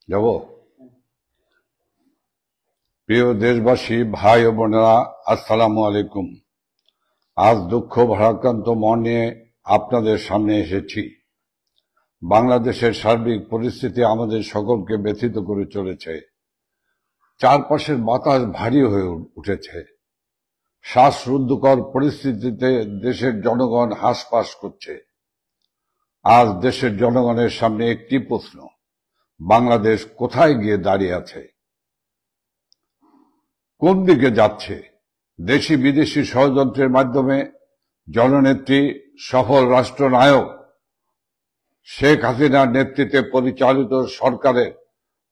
যাব। প্রিয় দেশবাসী, ভাই ও বোনেরা, আসসালামু আলাইকুম। আজ দুঃখ ভারাক্রান্ত মন নিয়ে আপনাদের সামনে এসেছি। বাংলাদেশের সার্বিক পরিস্থিতি আমাদের সকলকে ব্যথিত করে চলেছে। চারপাশের বাতাস ভারী হয়ে উঠেছে। শ্বাসরুদ্ধকর পরিস্থিতিতে দেশের জনগণ হাঁসফাঁস করছে। আজ দেশের জনগণের সামনে একটি প্রশ্ন: বাংলাদেশ কোথায় গিয়ে দাঁড়িয়ে আছে? কোন দিকে যাচ্ছে? দেশি বিদেশি ষড়যন্ত্রের মাধ্যমে জননেত্রী, সফল রাষ্ট্রনায়ক শেখ হাসিনার নেতৃত্বে পরিচালিত সরকারের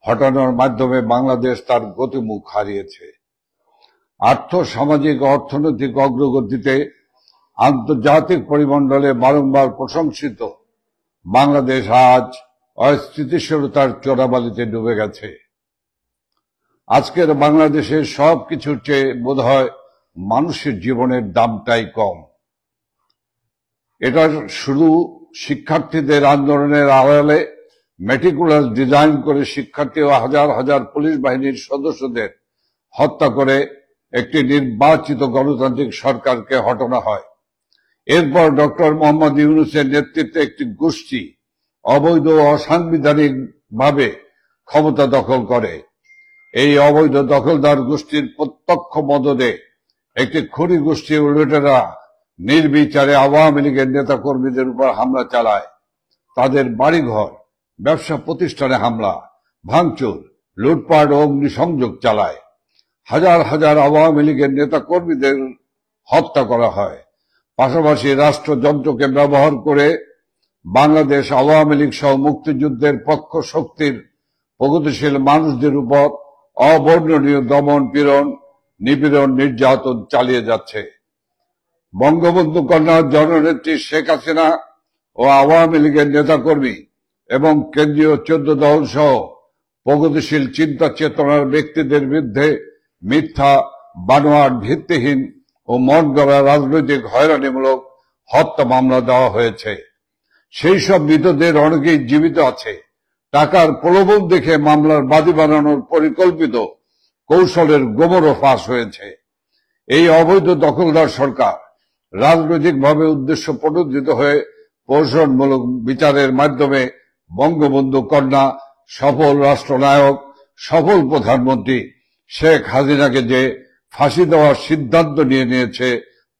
হটানোর মাধ্যমে বাংলাদেশ তার গতিমুখ হারিয়েছে। আর্থ-সামাজিক অর্থনৈতিক অগ্রগতিতে আন্তর্জাতিক পরিমণ্ডলে বারংবার প্রশংসিত বাংলাদেশ আজ অস্থিতিশীলতার চোরাবালিতে ডুবে গেছে। আজকের বাংলাদেশের সবকিছুর চেয়ে বোধহয় মানুষের জীবনের দামটাই কম। এটা শুধু শিক্ষার্থীদের আন্দোলনের আড়ালে মেটিকুলাস ডিজাইন করে শিক্ষার্থী ও হাজার হাজার পুলিশ বাহিনীর সদস্যদের হত্যা করে একটি নির্বাচিত গণতান্ত্রিক সরকারকে হটানো হয়। এরপর ডক্টর মোহাম্মদ ইউনূসের নেতৃত্বে একটি গোষ্ঠী অবৈধ ও অসাংবিধানিক ভাবে ক্ষমতা দখল করে। এই অবৈধ দখলদার গোষ্ঠীর প্রত্যক্ষ মদদে একটি খনি গোষ্ঠী লুটেরা নির্বিচারে আওয়ামী লীগের নেতা কর্মীদের উপর হামলা চালায়। তাদের বাড়িঘর, ব্যবসা প্রতিষ্ঠানে হামলা, ভাঙচুর, লুটপাট ও অগ্নিসংযোগ চালায়। হাজার হাজার আওয়ামী লীগের নেতা কর্মীদের হত্যা করা হয়। পাশাপাশি রাষ্ট্রযন্ত্রকে ব্যবহার করে বাংলাদেশ আওয়ামী লীগ সহ মুক্তিযুদ্ধের পক্ষ শক্তির প্রগতিশীল মানুষদের উপর অবর্ণনীয় দমন পীড়ন, নিপীড়ন, নির্যাতন চালিয়ে যাচ্ছে। বঙ্গবন্ধু কন্যা জননেত্রী শেখ হাসিনা ও আওয়ামী লীগের নেতাকর্মী এবং কেন্দ্রীয় 14 দল সহ প্রগতিশীল চিন্তা চেতনার ব্যক্তিদের বিরুদ্ধে মিথ্যা, বানোয়াট, ভিত্তিহীন ও মন গড়া রাজনৈতিক হয়রানিমূলক হত্যা মামলা দেওয়া হয়েছে। সেই সব মৃতদের অনেকেই জীবিত আছে। টাকার প্রলোভন দেখে মামলার বাদী বানানোর পরিকল্পিত কৌশলের গোমরও ফাঁস হয়েছে। এই অবৈধ দখলদার সরকার রাজনৈতিকভাবে উদ্দেশ্য প্রণোদিত হয়ে প্রহসনমূলক বিচারের মাধ্যমে বঙ্গবন্ধু কন্যা, সফল রাষ্ট্রনায়ক, সফল প্রধানমন্ত্রী শেখ হাসিনাকে যে ফাঁসি দেওয়ার সিদ্ধান্ত নিয়েছে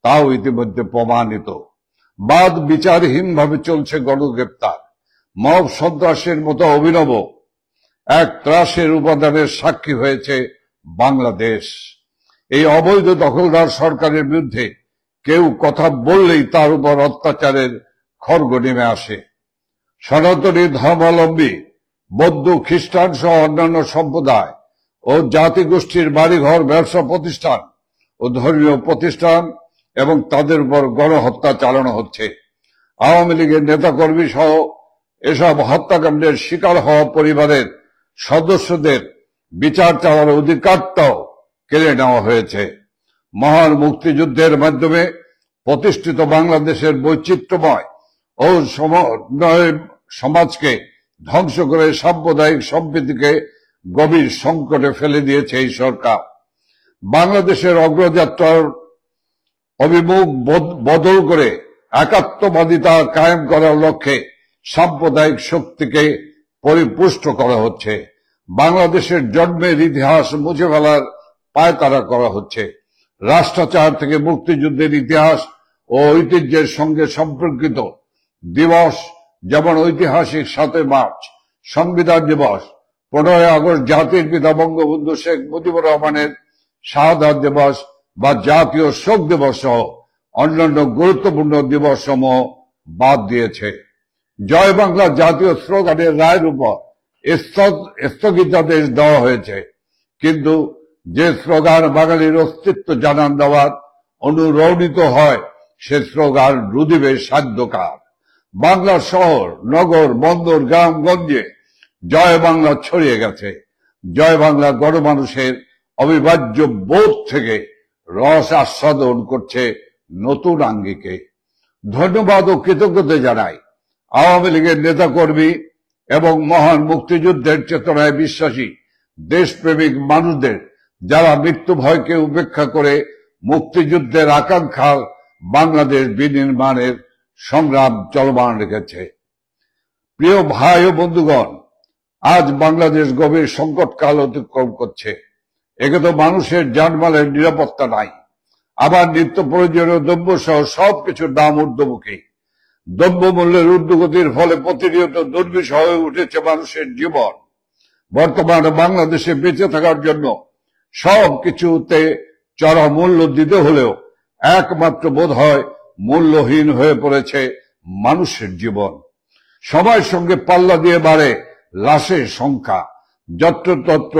তাও ইতিমধ্যে প্রমাণিত। বাদ বিচারহীনভাবে চলছে গণগ্রেপ্তার। মব সন্ত্রাসের মতো অভিনব এক ত্রাসের উপাদানের সাক্ষী হয়েছে বাংলাদেশ। এই অবৈধ দখলদার সরকারের বিরুদ্ধে কেউ কথা বললেই তার উপর অত্যাচারের খড়গ নেমে আসে। সনাতনী ধর্মাবলম্বী বৌদ্ধ, খ্রিস্টান সহ অন্যান্য সম্প্রদায় ও জাতিগোষ্ঠীর বাড়িঘর, ব্যবসা প্রতিষ্ঠান ও ধর্মীয় প্রতিষ্ঠান এবং তাদের উপর গণহত্যা চালানো হচ্ছে। আওয়ামী লীগের নেতাকর্মী সহ এসব হত্যাকাণ্ডের শিকার হওয়া পরিবারের সদস্যদের বিচার চাওয়ার অধিকারটাও কেড়ে নেওয়া হয়েছে। মহান মুক্তিযুদ্ধের মাধ্যমে প্রতিষ্ঠিত বাংলাদেশের বৈচিত্র্যময় ও সমন্বয় সমাজকে ধ্বংস করে সাম্প্রদায়িক সম্প্রীতিকে গভীর সংকটে ফেলে দিয়েছে এই সরকার। বাংলাদেশের অগ্রযাত্রার অভিমুখ বদল করে একাত্মবাদিতা কায়েম করার লক্ষ্যে সাম্প্রদায়িক শক্তিকে পরিপুষ্ট করা হচ্ছে। বাংলাদেশের জন্মের ইতিহাস মুছে ফেলার পায়তারা করা হচ্ছে। রাষ্ট্রাচার থেকে মুক্তিযুদ্ধের ইতিহাস ও ঐতিহ্যের সঙ্গে সম্পর্কিত দিবস যেমন ঐতিহাসিক 7 মার্চ সংবিধান দিবস, 15 আগস্ট জাতির পিতা বঙ্গবন্ধু শেখ মুজিবুর রহমানের শাহাদাত দিবস বা জাতীয় শোক দিবস সহ অন্যান্য গুরুত্বপূর্ণ দিবস সমূহ বাদ দিয়েছে। জয় বাংলা জাতীয় স্লোগানের রায়ের উপর স্থগিতাদেশ দেওয়া হয়েছে, কিন্তু যে স্লোগান বাঙালির অস্তিত্ব জানান দেওয়ার অনুরণিত হয় সে স্লোগান রুদিবে সাধ্যকার। বাংলার শহর, নগর, বন্দর, গ্রামগঞ্জে জয় বাংলা ছড়িয়ে গেছে। জয় বাংলা গণমানুষের অবিভাজ্য বোধ থেকে রস আস্বাদন করছে নতুন আঙ্গিকে। ধন্যবাদ ও কৃতজ্ঞতা জানাই আওয়ামী লীগের নেতাকর্মী এবং মহান মুক্তিযুদ্ধের চেতনায় বিশ্বাসী দেশপ্রেমিক মানুষদের, যারা মৃত্যু ভয়কে উপেক্ষা করে মুক্তিযুদ্ধের আকাঙ্ক্ষা বাংলাদেশ বিনির্মাণের সংগ্রাম চলমান রেখেছে। প্রিয় ভাই ও বন্ধুগণ, আজ বাংলাদেশ গভীর সংকটকাল অতিক্রম করছে। একে তো মানুষের জানমালের নিরাপত্তা নাই, আবার নিত্য প্রয়োজনীয় দ্রব্য সহ সবকিছুর দাম ঊর্ধ্বমুখী। দ্রব্যমূল্যের ঊর্ধ্বগতির ফলে প্রতিনিয়ত দুর্বিষহ হয়ে উঠেছে মানুষের জীবন। বর্তমানে বাংলাদেশে বেঁচে থাকার জন্য সবকিছুতে চড়া মূল্য দিতে হলেও একমাত্র বোধ হয় মূল্যহীন হয়ে পড়েছে মানুষের জীবন। সময়ের সঙ্গে পাল্লা দিয়ে বাড়ে লাশের সংখ্যা। যত্রতত্র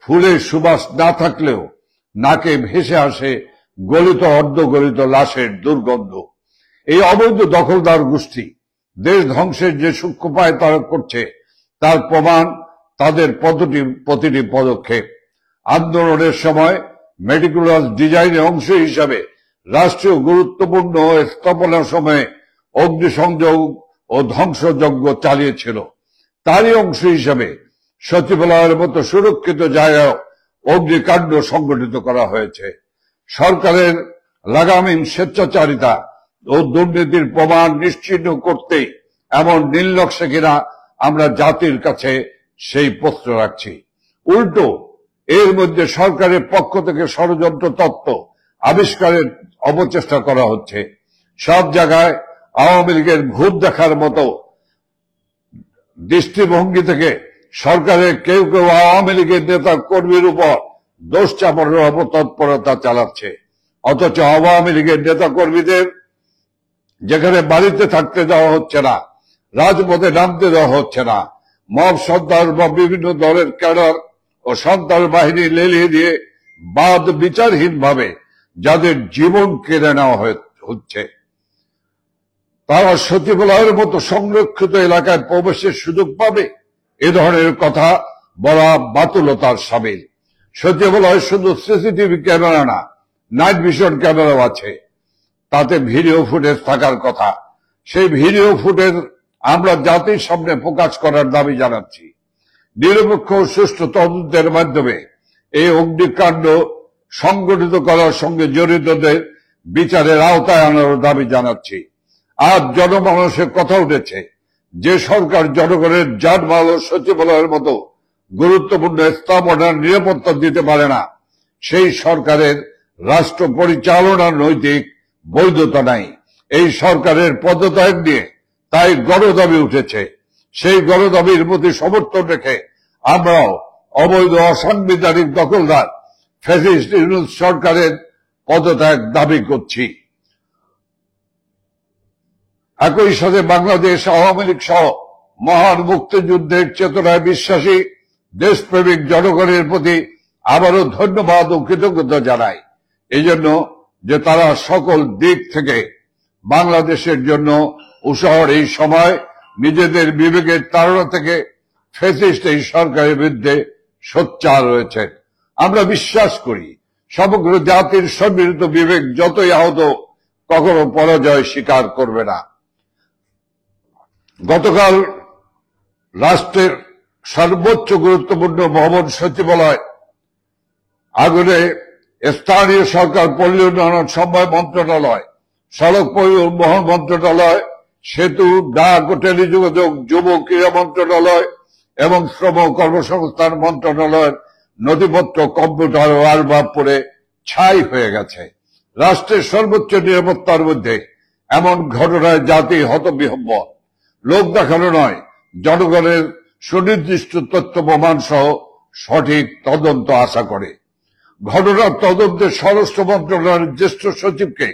ফুলের সুবাস না থাকলেও নাকে ভেসে আসে গলিত অর্ধগলিত লাশের দুর্গন্ধ। এই অবৈধ দখলদার গোষ্ঠী দেশ ধ্বংসের যে সূক্ষ্মোপায় তারা করছে, তার প্রমাণ তাদের প্রতিটি পদক্ষেপ। আন্দোলনের সময় মেটিকুলাস ডিজাইনের অংশ হিসাবে রাষ্ট্রীয় গুরুত্বপূর্ণ স্থাপনার সময়ে অগ্নিসংযোগ ও ধ্বংসযজ্ঞ চালিয়েছিল। তারই অংশ হিসাবে সচিবালয়ের মতো সুরক্ষিত জায়গায় অগ্নিকাণ্ড সংগঠিত করা হয়েছে। সরকারের লাগামহীন স্বেচ্ছাচারিতা ও দুর্নীতির প্রমাণ নিশ্চিহ্ন করতে এমন নীলনকশা কিনা আমরা জাতির কাছে সেই প্রশ্ন রাখছি। উল্টো এর মধ্যে সরকারের পক্ষ থেকে ষড়যন্ত্র তত্ত্ব আবিষ্কারের অপচেষ্টা করা হচ্ছে। সব জায়গায় আওয়ামী লীগের ভূত দেখার মতো দৃষ্টিভঙ্গি থেকে সরকারের কেউ কেউ আওয়ামী লীগের নেতা কর্মীর উপর দোষ চাপানোর অপতৎপরতা চালাচ্ছে। অথচ আওয়ামী লীগের নেতা কর্মীদের যেখানে বাড়িতে থাকতে দেওয়া হচ্ছে না, রাজপথে নামতে দেওয়া হচ্ছে না, মব সন্ত্রাস বা বিভিন্ন দলের ক্যাডার ও সন্ত্রাস বাহিনী লেলিয়ে দিয়ে বাদ বিচারহীন ভাবে যাদের জীবন কেড়ে নেওয়া হচ্ছে, তারা সচিবালয়ের মতো সংরক্ষিত এলাকায় প্রবেশের সুযোগ পাবে? এ ধরনের কথা বলা বাতুলতার সামিল। সচিবালয়ে শুধু সিসিটিভি ক্যামেরা না, নাইট ভিশন ক্যামেরাও আছে, তাতে ভিডিও ফুটেজ থাকার কথা। সেই ভিডিও ফুটেজ আমরা জাতির সামনে প্রকাশ করার দাবি জানাচ্ছি। নিরপেক্ষ ও সুষ্ঠু তদন্তের মাধ্যমে এই অগ্নিকাণ্ড সংগঠিত করার সঙ্গে জড়িতদের বিচারের আওতায় আনার দাবি জানাচ্ছি। আজ জনমানসের কথা উঠেছে, যে সরকার জনগণের জানমাল ও সচিবালয়ের মতো গুরুত্বপূর্ণ স্থাপনার নিরাপত্তা দিতে পারে না, সেই সরকারের রাষ্ট্র পরিচালনার নৈতিক বৈধতা নাই। এই সরকারের পদত্যাগ নিয়ে তাই গণদাবি উঠেছে। সেই গণদাবির প্রতি সমর্থন রেখে আমরাও অবৈধ অসাংবিধানিক দখলদার ফ্যাসিস্ট ইউনূস সরকারের পদত্যাগ দাবি করছি। একই সাথে বাংলাদেশ আওয়ামী লীগ সহ মহান মুক্তিযুদ্ধের চেতনায় বিশ্বাসী দেশপ্রেমিক জনগণের প্রতি আবারও ধন্যবাদ ও কৃতজ্ঞতা জানাই, এই জন্য যে তারা সকল দিক থেকে বাংলাদেশের জন্য উৎসাহের এই সময় নিজেদের বিবেকের তাড়না থেকে ফ্যাসিস্ট এই সরকারের বিরুদ্ধে সোচ্চার রয়েছেন। আমরা বিশ্বাস করি সমগ্র জাতির সম্মিলিত বিবেক যতই আহত কখনো পরাজয় স্বীকার করবে না। গতকাল রাষ্ট্রের সর্বোচ্চ গুরুত্বপূর্ণ ভবন সচিবালয় আগুনে স্থানীয় সরকার, পল্লী উন্নয়ন সমবায় মন্ত্রণালয়, সড়ক পরিবহন মন্ত্রণালয়, সেতু, ডাক ও টেলিযোগাযোগ, যুব ক্রীড়া মন্ত্রণালয় এবং শ্রম কর্মসংস্থান মন্ত্রণালয়ের নথিপত্র, কম্পিউটার ও আসবাব পড়ে ছাই হয়ে গেছে। রাষ্ট্রের সর্বোচ্চ নিরাপত্তার মধ্যে এমন ঘটনায় জাতি হতবিহ্বল। লোক দেখানো নয়, জনগণের সুনির্দিষ্ট তথ্য প্রমাণ সহ সঠিক তদন্ত আশা করে। ঘটনার তদন্তে স্বরাষ্ট্র মন্ত্রণালয়ের জ্যেষ্ঠ সচিবকে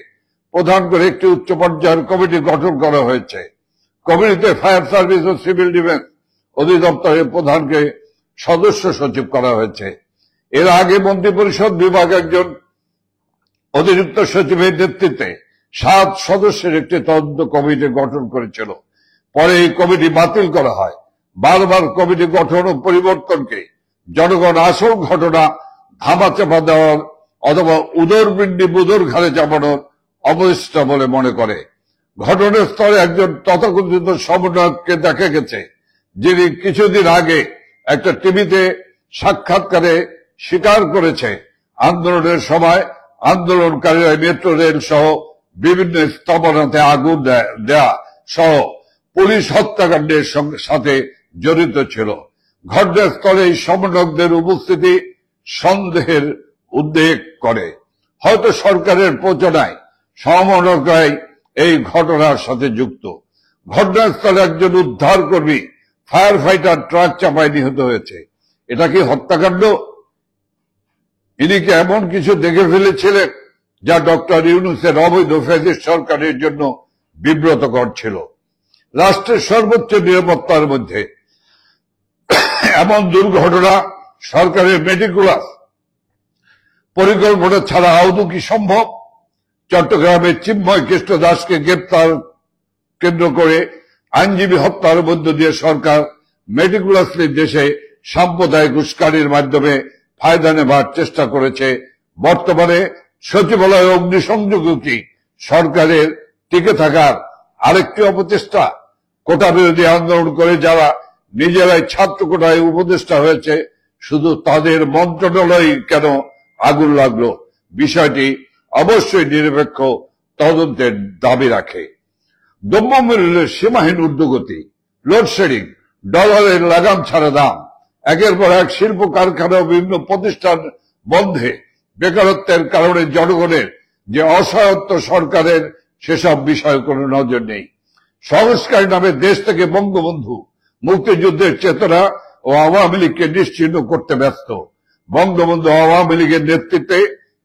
প্রধান করে একটি উচ্চ পর্যায়ের কমিটি গঠন করা হয়েছে। কমিটিতে ফায়ার সার্ভিস ও সিভিল ডিফেন্স অধিদপ্তরের প্রধানকে সদস্য সচিব করা হয়েছে। এর আগে মন্ত্রিপরিষদ বিভাগ একজন অতিরিক্ত সচিবের নেতৃত্বে 7 সদস্যের একটি তদন্ত কমিটি গঠন করেছিল। পরে এই কমিটি বাতিল করা হয়। বারবার কমিটি গঠন ও পরিবর্তনকে জনগণ আসল ঘটনা ধামাচাপা দেওয়ার অথবা উদরপিণ্ডি বুদর ঘাড়ে চাপানোর অবচেষ্টা বলে মনে করে। ঘটনাস্থলে একজন তথাকথিত সমন্বয়ককে দেখা গেছে, যিনি কিছুদিন আগে একটা টিভিতে সাক্ষাৎকারে স্বীকার করেছে আন্দোলনের সময় আন্দোলনকারীরা মেট্রো রেল সহ বিভিন্ন স্থাপনাতে আগুন দেয়া সহ পুলিশ হত্যাকাণ্ডের সাথে জড়িত ছিল। ঘটনাস্থলে এই সমন্বয়কদের উপস্থিতি সন্দেহের উদ্বেগ করে। হয়তো সরকারের প্রচারণায় সমন্বয়করাই এই ঘটনার সাথে যুক্ত। ঘটনাস্থলে একজন উদ্ধারকর্মী ফায়ার ফাইটার ট্রাক চাপায় নিহত হয়েছে। এটা কি হত্যাকাণ্ড? ইনি কি এমন কিছু দেখে ফেলেছিলেন যা ডক্টর ইউনূসের অবৈধ ফ্যাসিস্ট সরকারের জন্য বিব্রতকর ছিল? রাষ্ট্রের সর্বোচ্চ নিরাপত্তার মধ্যে এমন দুর্ঘটনা সরকারের মেটিকুলাস পরিকল্পনা ছাড়া আদৌ কি সম্ভব? চট্টগ্রামের চিন্ময় কৃষ্ণ দাসকে গ্রেপ্তার কেন্দ্র করে আইনজীবী হত্যার মধ্য দিয়ে সরকার মেটিকুলাসলি দেশে সাম্প্রদায়িক উস্কানির মাধ্যমে ফায়দা নেবার চেষ্টা করেছে। বর্তমানে সচিবালয় অগ্নিসংযোগ কি সরকারের টিকে থাকার আরেকটি অপচেষ্টা? কোটা বিরোধী আন্দোলন করে যারা নিজেরাই ছাত্র কোটায় উপদেষ্টা হয়েছে, শুধু তাদের মন্ত্রণালয় কেন আগুন লাগলো? বিষয়টি অবশ্যই নিরপেক্ষ তদন্তের দাবি রাখে। দ্রব্যমূল্যের সীমাহীন ঊর্ধ্বগতি, লোডশেডিং, ডলারের লাগাম ছাড়া দাম, একের পর এক শিল্প কারখানা ও বিভিন্ন প্রতিষ্ঠান বন্ধে বেকারত্বের কারণে জনগণের যে অসহায়ত্ব, সরকারের সেসব বিষয়ে কোনো নজর নেই। সংস্কারের নামে দেশ থেকে বঙ্গবন্ধু, মুক্তিযুদ্ধের চেতনা ও আওয়ামী লীগকে নিশ্চিহ্ন করতে ব্যস্ত। বঙ্গবন্ধু আওয়ামী লীগের নেতৃত্বে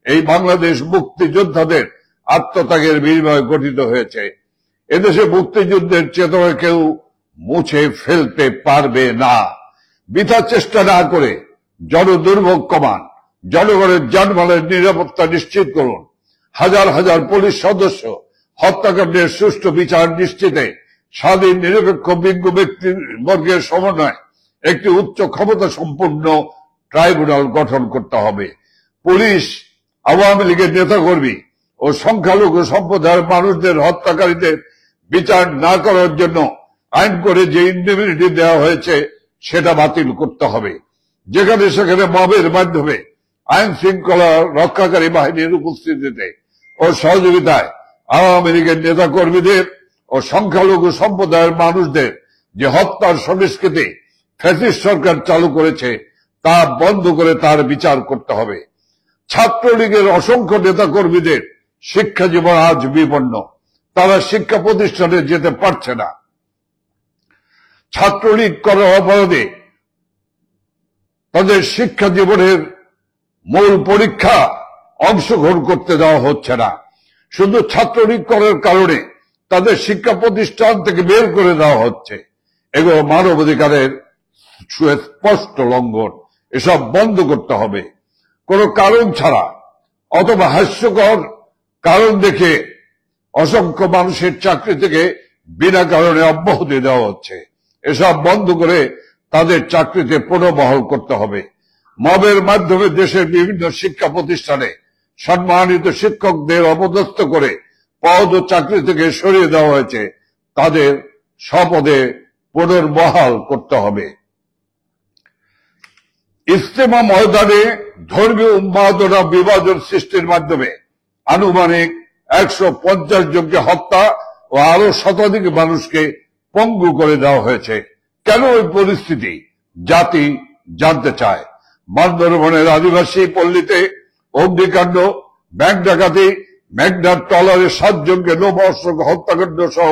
এই বাংলাদেশ মুক্তিযোদ্ধাদের আত্মত্যাগের বিনিময়ে গঠিত হয়েছে। এদেশে মুক্তিযুদ্ধের চেতনা কেউ মুছে ফেলতে পারবে না। বৃথা চেষ্টা না করে জনদুর্ভোগ কমান, জনগণের যানবাহনের নিরাপত্তা নিশ্চিত করুন। হাজার হাজার পুলিশ সদস্য হত্যাকাণ্ডের সুষ্ঠু বিচার নিশ্চিতে স্বাধীন নিরপেক্ষ বিজ্ঞ ব্যক্তিবর্গের সমন্বয়ে একটি উচ্চ ক্ষমতা সম্পন্ন ট্রাইব্যুনাল গঠন করতে হবে। পুলিশ, আওয়ামী লীগের নেতাকর্মী ও সংখ্যালঘু সম্প্রদায়ের মানুষদের হত্যাকারীদের বিচার না করার জন্য আইন করে যে ইন্ডিমিনিটি দেওয়া হয়েছে সেটা বাতিল করতে হবে। যেখানে সেখানে মবের মাধ্যমে আইন শৃঙ্খলা রক্ষাকারী বাহিনীর উপস্থিতিতে ও সহযোগিতায় আওয়ামী লীগের নেতাকর্মীদের ও সংখ্যালঘু সম্প্রদায়ের মানুষদের যে হত্যার সংস্কৃতি ফ্যাসিস্ট সরকার চালু করেছে তা বন্ধ করে তার বিচার করতে হবে। ছাত্রলীগের অসংখ্য নেতাকর্মীদের শিক্ষা জীবন আজ বিপন্ন। তারা শিক্ষা প্রতিষ্ঠানে যেতে পারছে না। ছাত্রলীগ করার অপরাধে তাদের শিক্ষা জীবনের মূল পরীক্ষা অংশগ্রহণ করতে দেওয়া হচ্ছে না। শুধু ছাত্রলীগ করার কারণে তাদের শিক্ষা প্রতিষ্ঠান থেকে বের করে দেওয়া হচ্ছে। এগুলো মানবাধিকারের সুস্পষ্ট লঙ্ঘন। এসব বন্ধ করতে হবে। কোনো কারণ ছাড়া অথবা হাস্যকর কারণ দেখে অসংখ্য মানুষের চাকরি থেকে বিনা কারণে অব্যাহতি দেওয়া হচ্ছে। এসব বন্ধ করে তাদের চাকরিতে পুনর্বহাল করতে হবে। মবের মাধ্যমে দেশের বিভিন্ন শিক্ষা প্রতিষ্ঠানে সম্মানিত শিক্ষকদের অপদস্থ করে পদ ও চাকরি থেকে সরিয়ে দেওয়া হয়েছে, তাদের স্বপদে পুনর্বহাল করতে হবে। ইজতেমা ময়দানে ধর্মীয় উন্মাদনা বিভাজন সৃষ্টির মাধ্যমে আনুমানিক 150 জনকে হত্যা ও আরো শতাধিক মানুষকে পঙ্গু করে দেওয়া হয়েছে। কেন এই পরিস্থিতি জাতি জানতে চায়। বান্দরবনের আদিবাসী পল্লীতে অগ্নিকাণ্ড, ব্যাংক ডাকাতি, মেঘনার ট্রলারে 7 জনকে লোমহর্ষক হত্যাকাণ্ড সহ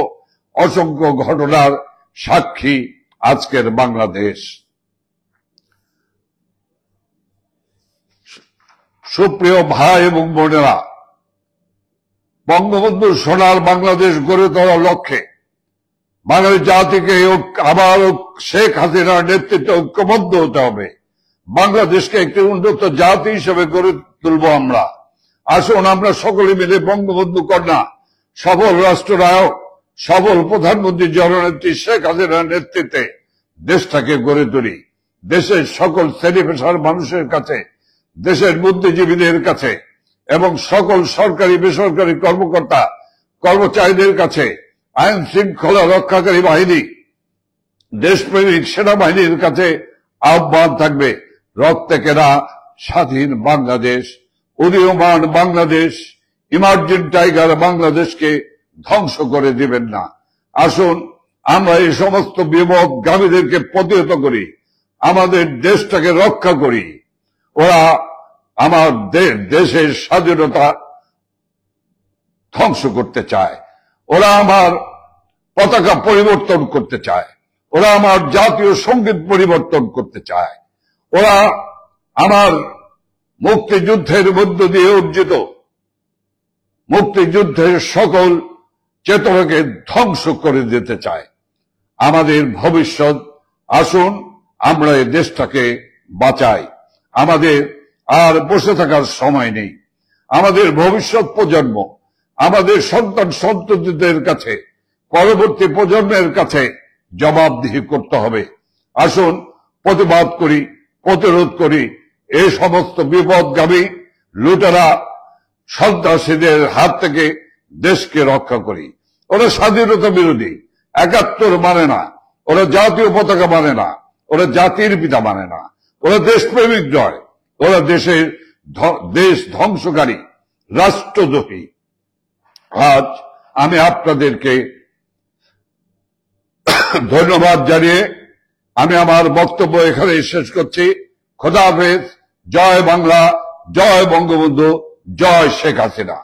অসংখ্য ঘটনার সাক্ষী আজকের বাংলাদেশ। সুপ্রিয় ভাই এবং বোনেরা, বঙ্গবন্ধুর সোনার বাংলাদেশ গড়ে তোলার লক্ষ্যে বাঙালি জাতিকে আবার শেখ হাসিনার নেতৃত্বে ঐক্যবদ্ধ হতে হবে। বাংলাদেশকে একটি উন্নত জাতি হিসেবে গড়ে তুলব আমরা। আসুন আমরা সকলে মিলে বঙ্গবন্ধু কন্যা, সফল রাষ্ট্রনায়ক, সফল প্রধানমন্ত্রী জননেত্রী শেখ হাসিনার নেতৃত্বে দেশটাকে গড়ে তুলি। দেশের সকল শ্রেণী পেশার মানুষের কাছে, দেশের বুদ্ধিজীবীদের কাছে এবং সকল সরকারি বেসরকারি কর্মকর্তা কর্মচারীদের কাছে, আইন শৃঙ্খলা রক্ষাকারী বাহিনী দেশপ্রেমিক সেনাবাহিনীর কাছে আহ্বান থাকবে, রক্তে কেনা স্বাধীন বাংলাদেশ, উদীয়মান বাংলাদেশ, ইমার্জিং টাইগার বাংলাদেশকে ধ্বংস করে দিবেন না। আসুন আমরা এই সমস্ত বিপদগামীদেরকে প্রতিহত করি, আমাদের দেশটাকে রক্ষা করি। ওরা আমার দেশের স্বাধীনতা ধ্বংস করতে চায়, ওরা আমার পতাকা পরিবর্তন করতে চায়, ওরা আমার জাতীয় সঙ্গীত পরিবর্তন করতে চায়, ওরা আমার মুক্তিযুদ্ধের মধ্য দিয়ে অর্জিত মুক্তিযুদ্ধের সকল চেতনাকে ধ্বংস করে দিতে চায়। আমাদের ভবিষ্যৎ, আসুন আমরা এই দেশটাকে বাঁচাই। আমাদের আর বসে থাকার সময় নেই। আমাদের ভবিষ্যৎ প্রজন্ম, আমাদের সন্তান সন্ততিদের কাছে, পরবর্তী প্রজন্মের কাছে জবাবদিহি করতে হবে। আসুন প্রতিবাদ করি, প্রতিরোধ করি, এই সমস্ত বিপদগামী লুটেরা সন্ত্রাসীদের হাত থেকে দেশকে রক্ষা করি। ওরা স্বাধীনতা বিরোধী, ৭১ মানে না, ওরা জাতীয় পতাকা মানে না, ওরা জাতির পিতা মানে না, ওরা দেশপ্রেমিক নয়, ওরা দেশ ধ্বংসকারী, রাষ্ট্রদ্রোহী। আজ আমি আপনাদেরকে ধন্যবাদ জানিয়ে আমি আমার বক্তব্য এখানে শেষ করছি। খোদা হাফেজ। জয় বাংলা, জয় বঙ্গবন্ধু, জয় শেখ হাসিনা।